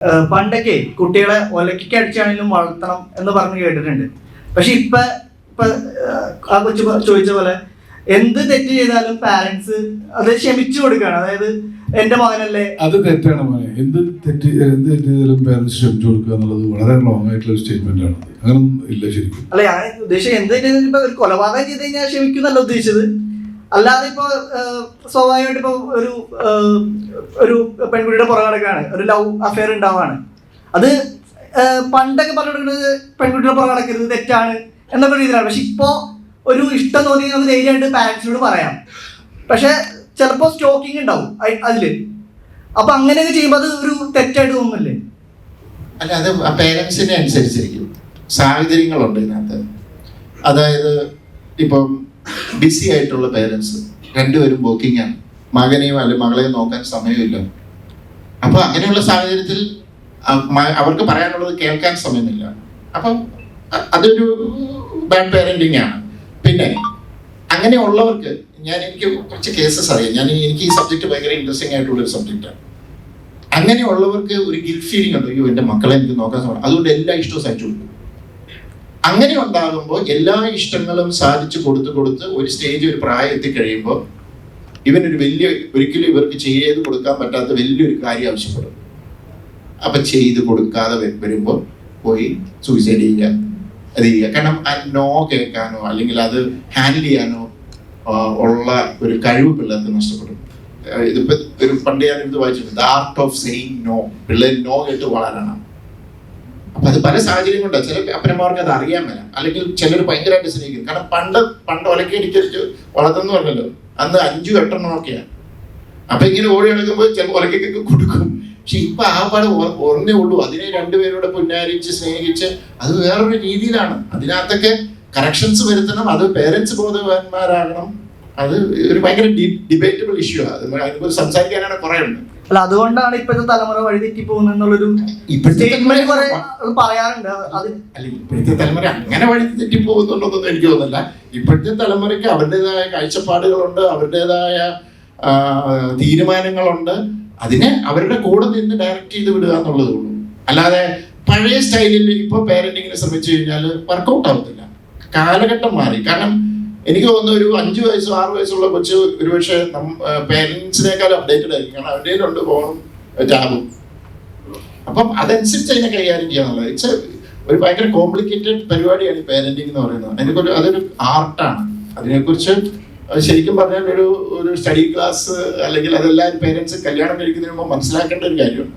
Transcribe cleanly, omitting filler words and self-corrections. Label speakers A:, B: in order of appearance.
A: പണ്ടൊക്കെ കുട്ടികളെ ഒലക്കൊക്കെ അടിച്ചാണെങ്കിലും വളർത്തണം എന്ന് പറഞ്ഞ് കേട്ടിട്ടുണ്ട്. പക്ഷെ ഇപ്പൊ ആ കൊച്ചു ചോദിച്ച പോലെ എന്ത് തെറ്റ് ചെയ്താലും പാരന്റ്സ് അത് ക്ഷമിച്ചു കൊടുക്കുകയാണ്. അതായത് എന്റെ മകനല്ലേ.
B: അത് തെറ്റാണ് മോനെ. എന്ത് തെറ്റ് ചെയ്താലും പാരന്റ്സ് ക്ഷമിച്ചു കൊടുക്കുക എന്നുള്ളത് വളരെ ലോങ് ആയിട്ടുള്ള സ്റ്റേറ്റ്മെന്റ് ആണ്. അങ്ങനെ ഇല്ല ശരിക്കും. അല്ല,
A: ഞാൻ ഉദ്ദേശിച്ചത് എന്ത് തെറ്റ് ഇപ്പൊ ഒരു കൊലപാതകം ചെയ്ത് കഴിഞ്ഞാൽ ക്ഷമിക്കുന്നല്ല ഉദ്ദേശിച്ചത്. അല്ലാതെ ഇപ്പൊ സ്വാഭാവികമായിട്ട് ഇപ്പൊ ഒരു പെൺകുട്ടിയുടെ പുറകെ നടക്കുകയാണ്, ഒരു ലവ് അഫെയർ ഉണ്ടാവുകയാണ്. അത് പണ്ടൊക്കെ പറഞ്ഞു കൊടുക്കുന്നത് പെൺകുട്ടിയുടെ പുറകെ നടക്കരുത്, തെറ്റാണ് എന്നൊക്കെ രീതിയിലാണ്. പക്ഷെ ഇപ്പോ ഒരു ഇഷ്ടം തോന്നി നമുക്ക് ധൈര്യമായിട്ട് പാരന്റ്സിനോട് പറയാം. പക്ഷെ ചിലപ്പോ സ്റ്റോക്കിംഗ് ഉണ്ടാവും അതില്. അപ്പൊ അങ്ങനെയൊക്കെ ചെയ്യുമ്പോൾ അത് ഒരു തെറ്റായിട്ട് തോന്നുന്നില്ലേ?
C: അല്ല, അത് പേരൻസിനെ അനുസരിച്ചിരിക്കും. സാഹചര്യങ്ങളുണ്ട് ഇതിനകത്ത്. അതായത് ഇപ്പം ബിസി ആയിട്ടുള്ള പേരൻസ് രണ്ടുപേരും വർക്കിംഗ് ആണ്, മകനെയും അല്ലെങ്കിൽ മകളെയും നോക്കാൻ സമയമില്ല. അപ്പൊ അങ്ങനെയുള്ള സാഹചര്യത്തിൽ അവർക്ക് പറയാനുള്ളത് കേൾക്കാൻ സമയമില്ല. അപ്പം അതൊരു ബാഡ് പേരന്റിങ് ആണ്. പിന്നെ അങ്ങനെയുള്ളവർക്ക് എനിക്ക് കുറച്ച് കേസസ് അറിയാം. എനിക്ക് ഈ സബ്ജക്ട് ഭയങ്കര ഇൻട്രസ്റ്റിംഗ് ആയിട്ടുള്ള ഒരു സബ്ജക്റ്റാണ്. അങ്ങനെയുള്ളവർക്ക് ഒരു ഗിൽറ്റ് ഫീലിംഗ് ഉണ്ട്, അയ്യോ എൻ്റെ മക്കളെ എനിക്ക് നോക്കാൻ സമയം, അതുകൊണ്ട് എല്ലാ ഇഷ്ടവും സഹിച്ചു കൊടുക്കും. അങ്ങനെ ഉണ്ടാകുമ്പോൾ എല്ലാ ഇഷ്ടങ്ങളും സാധിച്ചു കൊടുത്ത് ഒരു സ്റ്റേജ്, ഒരു പ്രായം എത്തിക്കഴിയുമ്പോൾ ഇവനൊരു ഒരിക്കലും ഇവർക്ക് ചെയ്ത് കൊടുക്കാൻ പറ്റാത്ത വലിയൊരു കാര്യം ആവശ്യപ്പെടും. അപ്പൊ ചെയ്ത് കൊടുക്കാതെ വരുമ്പോൾ പോയി സൂയിസൈഡ് ചെയ്യുക, അത് ചെയ്യുക. കാരണം നോ കേൾക്കാനോ അല്ലെങ്കിൽ അത് ഹാൻഡിൽ ചെയ്യാനോ ഉള്ള ഒരു കഴിവ് പിള്ളേർക്ക് നഷ്ടപ്പെടും. ഇതിപ്പോ ഒരു പണ്ട് ഞാൻ ഇത് വായിച്ചിട്ടുണ്ട്, the art of saying no. പിള്ളേർ നോ കേട്ട് വളരണം. അപ്പൊ അത് പല സാഹചര്യം കൊണ്ടാണ്. ചില അപ്പനമാർക്ക് അത് അറിയാൻ വരാം, അല്ലെങ്കിൽ ചിലർ ഭയങ്കരമായിട്ട് സ്നേഹിക്കും. കാരണം പണ്ട് ഒലക്കടിച്ച് വളർത്തുന്നു പറഞ്ഞല്ലോ, അന്ന് 5 8 അപ്പൊ ഇങ്ങനെ ഓടി നടക്കുമ്പോൾ ചിലപ്പോൾ ഒലക്കൊക്കെ കൊടുക്കും. പക്ഷെ ഇപ്പൊ ആ പാട് ഒന്നേ ഉള്ളൂ. അതിനെ രണ്ടുപേരോടെ പുന്നാരിച്ച് സ്നേഹിച്ച് അത് വേറൊരു രീതിയിലാണ്. അതിനകത്തൊക്കെ കറക്ഷൻസ് വരുത്തണം. അത് പേരൻസ് ബോധവാന്മാരാകണം. അത് ഒരു ഭയങ്കര ഡിബേറ്റബിൾ ഇഷ്യൂ ആണ്. അതിനെക്കുറിച്ച് സംസാരിക്കാനാണ് കുറെ ഉണ്ട്.
A: അല്ല, അതുകൊണ്ടാണ് ഇപ്പോഴത്തെ തലമുറ വഴിതെറ്റി പോകുന്നുള്ളൊരു പറയാറുണ്ട്.
C: അല്ല, ഇപ്പോഴത്തെ തലമുറ അങ്ങനെ വഴി തെറ്റി പോകുന്നുണ്ടോന്നൊന്നും എനിക്ക് തോന്നുന്നില്ല. ഇപ്പോഴത്തെ തലമുറയ്ക്ക് അവരുടേതായ കാഴ്ചപ്പാടുകളുണ്ട്, അവരുടേതായ തീരുമാനങ്ങളുണ്ട്. അതിനെ അവരുടെ കൂടെ നിന്ന് ഡയറക്റ്റ് ചെയ്ത് വിടുക എന്നുള്ളതേ ഉള്ളൂ. അല്ലാതെ പഴയ സ്റ്റൈലിൽ ഇപ്പൊ പേരന്റിങ്ങിന് ശ്രമിച്ചു കഴിഞ്ഞാൽ വർക്കൗട്ട് ആവത്തില്ല. കാലഘട്ടം മാറി. കാരണം എനിക്ക് തോന്നുന്നു ഒരു 5 വയസ്സോ 6 വയസ്സുള്ള കൊച്ച് ഒരുപക്ഷെ പേരൻസിനേക്കാളും അപ്ഡേറ്റഡ് ആയിരിക്കും. കാരണം അവരുടെ ഉണ്ട് ഫോണും ടാബും. അപ്പം അതനുസരിച്ച് അതിനെ കൈകാര്യം ചെയ്യാന്നുള്ളത് ഇറ്റ്സ് ഒരു ഭയങ്കര കോംപ്ലിക്കേറ്റഡ് പരിപാടിയാണ് ഈ പേരന്റിങ് എന്ന് പറയുന്നത്. അതൊരു ആർട്ടാണ്. അതിനെക്കുറിച്ച് ശരിക്കും പറഞ്ഞാൽ ഒരു സ്റ്റഡി ക്ലാസ് അല്ലെങ്കിൽ അതെല്ലാം പേരൻസ് കല്യാണം കഴിക്കുന്നതിന് മുമ്പ് മനസ്സിലാക്കേണ്ട ഒരു കാര്യമാണ്.